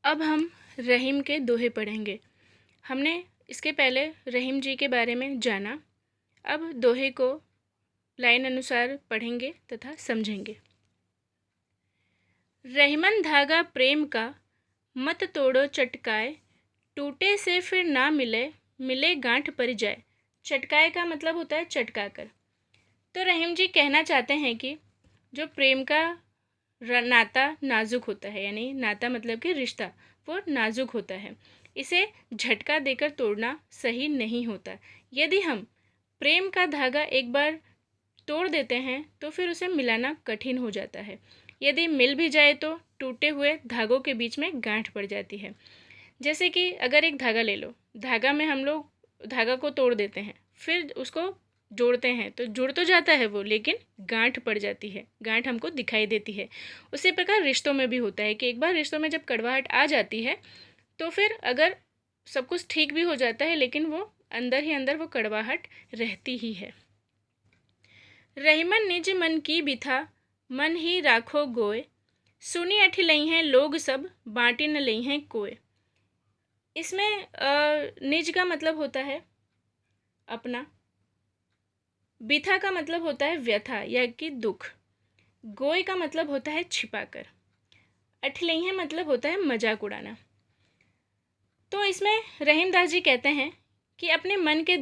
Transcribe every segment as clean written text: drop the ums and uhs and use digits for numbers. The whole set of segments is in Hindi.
अब हम रहीम के दोहे पढ़ेंगे। हमने इसके पहले रहीम जी के बारे में जाना। अब दोहे को लाइन अनुसार पढ़ेंगे तथा समझेंगे। रहीमन धागा प्रेम का, मत तोड़ो चटकाए, टूटे से फिर ना मिले, मिले गांठ पर जाए। चटकाए का मतलब होता है चटकाकर। तो रहीम जी कहना चाहते हैं कि जो प्रेम का नाता नाजुक होता है, यानी नाता मतलब कि रिश्ता वो नाजुक होता है, इसे झटका देकर तोड़ना सही नहीं होता। यदि हम प्रेम का धागा एक बार तोड़ देते हैं तो फिर उसे मिलाना कठिन हो जाता है। यदि मिल भी जाए तो टूटे हुए धागों के बीच में गांठ पड़ जाती है। जैसे कि अगर एक धागा ले लो, धागा में हम लोग धागा को तोड़ देते हैं, फिर उसको जोड़ते हैं तो जुड़ तो जाता है वो, लेकिन गांठ पड़ जाती है, गांठ हमको दिखाई देती है। उसी प्रकार रिश्तों में भी होता है कि एक बार रिश्तों में जब कड़वाहट आ जाती है तो फिर अगर सब कुछ ठीक भी हो जाता है, लेकिन वो अंदर ही अंदर वो कड़वाहट रहती ही है। रहीमन निज मन की बिथा, मन ही राखो गोय, सुनी अठी लई हैं लोग सब, बाँटी न लई हैं कोय। इसमें निज का मतलब होता है अपना, बिथा का मतलब होता है व्यथा या कि दुख, गोय का मतलब होता है छिपाकर, अठलैया मतलब होता है मजाक उड़ाना। तो इसमें रहीमदास जी कहते हैं कि अपने मन के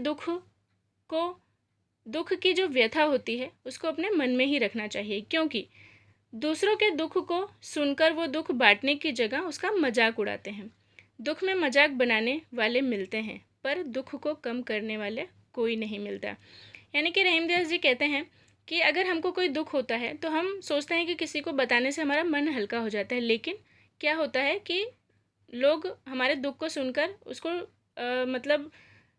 दुख की जो व्यथा होती है उसको अपने मन में ही रखना चाहिए, क्योंकि दूसरों के दुख को सुनकर वो दुख बांटने की जगह उसका मजाक उड़ाते हैं। दुख में मजाक बनाने वाले मिलते हैं, पर दुख को कम करने वाले कोई नहीं मिलता। यानी कि रहीमदास जी कहते हैं कि अगर हमको कोई दुख होता है तो हम सोचते हैं कि किसी को बताने से हमारा मन हल्का हो जाता है, लेकिन क्या होता है कि लोग हमारे दुख को सुनकर उसको मतलब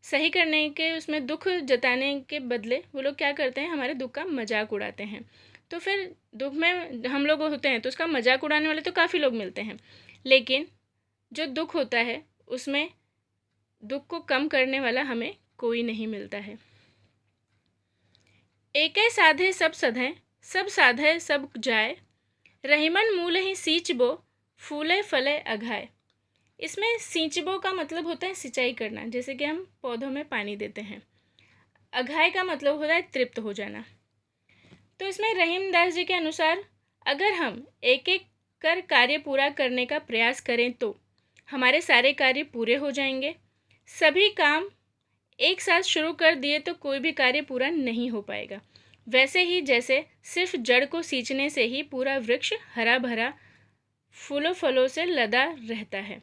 सही करने के, उसमें दुख जताने के बदले वो लोग क्या करते हैं, हमारे दुख का मजाक उड़ाते हैं। तो फिर दुख में हम लोग होते हैं तो उसका मजाक उड़ाने वाले तो काफ़ी लोग मिलते हैं, लेकिन जो दुख होता है उसमें दुख को कम करने वाला हमें कोई नहीं मिलता है। एकै साधे सब सधें, सब साधे सब जाए, रहीमन मूल ही सींचबो, फूले फले अघाए। इसमें सींचबो का मतलब होता है सिंचाई करना, जैसे कि हम पौधों में पानी देते हैं। अघाए का मतलब होता है तृप्त हो जाना। तो इसमें रहीमदास जी के अनुसार अगर हम एक एक कर कार्य पूरा करने का प्रयास करें तो हमारे सारे कार्य पूरे हो जाएंगे। सभी काम एक साथ शुरू कर दिए तो कोई भी कार्य पूरा नहीं हो पाएगा। वैसे ही जैसे सिर्फ जड़ को सींचने से ही पूरा वृक्ष हरा भरा फूलों फलों से लदा रहता है।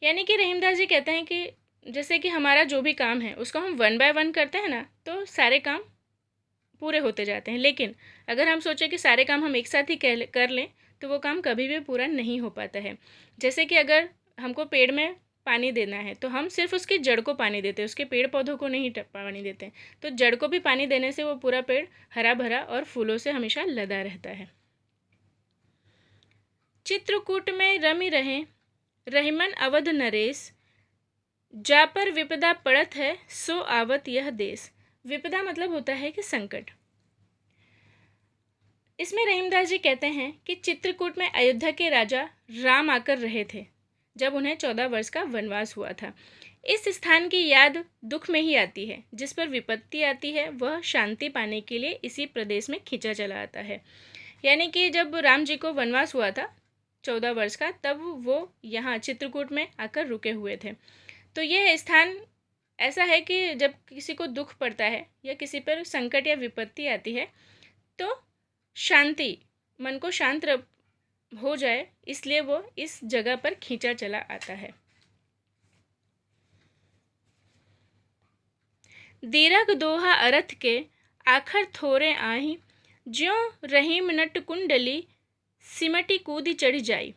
यानी कि रहीमदास जी कहते हैं कि जैसे कि हमारा जो भी काम है उसको हम 1 बाय 1 करते हैं ना, तो सारे काम पूरे होते जाते हैं। लेकिन अगर हम सोचें कि सारे काम हम एक साथ ही कर लें तो वो काम कभी भी पूरा नहीं हो पाता है। जैसे कि अगर हमको पेड़ में पानी देना है तो हम सिर्फ उसकी जड़ को पानी देते हैं, उसके पेड़ पौधों को नहीं पानी देते। तो जड़ को भी पानी देने से वो पूरा पेड़ हरा भरा और फूलों से हमेशा लदा रहता है। चित्रकूट में रमी रहे, रहीमन अवध नरेश, जा पर विपदा पड़त है, सो आवत यह देश। विपदा मतलब होता है कि संकट। इसमें रहीमदास जी कहते हैं कि चित्रकूट में अयोध्या के राजा राम आकर रहे थे जब उन्हें 14 वर्ष का वनवास हुआ था। इस स्थान की याद दुख में ही आती है, जिस पर विपत्ति आती है वह शांति पाने के लिए इसी प्रदेश में खींचा चला आता है। यानी कि जब राम जी को वनवास हुआ था 14 वर्ष का, तब वो यहाँ चित्रकूट में आकर रुके हुए थे। तो यह स्थान ऐसा है कि जब किसी को दुख पड़ता है या किसी पर संकट या विपत्ति आती है तो शांति, मन को शांत हो जाए, इसलिए वो इस जगह पर खींचा चला आता है। दीरघ दोहा अरथ के, आखर थोरे आही, ज्यों रहीम नट कुंडली, सिमटी कूदी चढ़ जाई।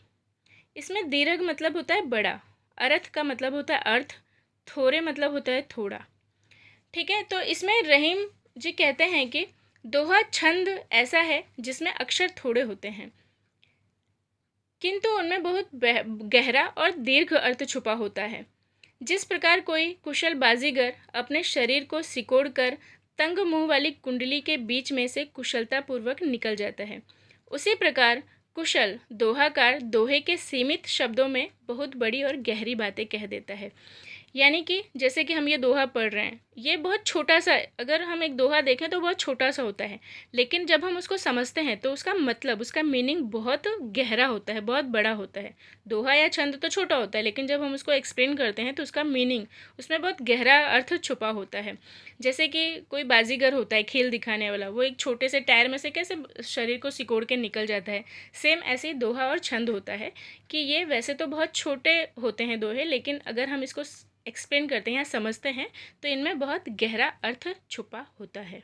इसमें दीर्घ मतलब होता है बड़ा, अर्थ का मतलब होता है अर्थ, थोड़े मतलब होता है थोड़ा। ठीक है, तो इसमें रहीम जी कहते हैं कि दोहा छंद ऐसा है जिसमें अक्षर थोड़े होते हैं, किंतु उनमें बहुत गहरा और दीर्घ अर्थ छुपा होता है। जिस प्रकार कोई कुशल बाजीगर अपने शरीर को सिकोड़कर तंग मुंह वाली कुंडली के बीच में से कुशलतापूर्वक निकल जाता है, उसी प्रकार कुशल दोहाकार दोहे के सीमित शब्दों में बहुत बड़ी और गहरी बातें कह देता है। यानी कि जैसे कि हम ये दोहा पढ़ रहे हैं, ये बहुत छोटा सा है। अगर हम एक दोहा देखें तो बहुत छोटा सा होता है, लेकिन जब हम उसको समझते हैं तो उसका मतलब, उसका मीनिंग बहुत गहरा होता है, बहुत बड़ा होता है। दोहा या छंद तो छोटा होता है, लेकिन जब हम उसको एक्सप्लेन करते हैं तो उसका मीनिंग, उसमें बहुत गहरा अर्थ छुपा होता है। जैसे कि कोई बाजीगर होता है खेल दिखाने वाला, वो एक छोटे से टायर में से कैसे शरीर को सिकोड़ के निकल जाता है, सेम ऐसे ही दोहा और छंद होता है कि ये वैसे तो बहुत छोटे होते हैं दोहे, लेकिन अगर हम इसको एक्सप्लेन करते हैं या समझते हैं तो इनमें बहुत गहरा अर्थ छुपा होता है।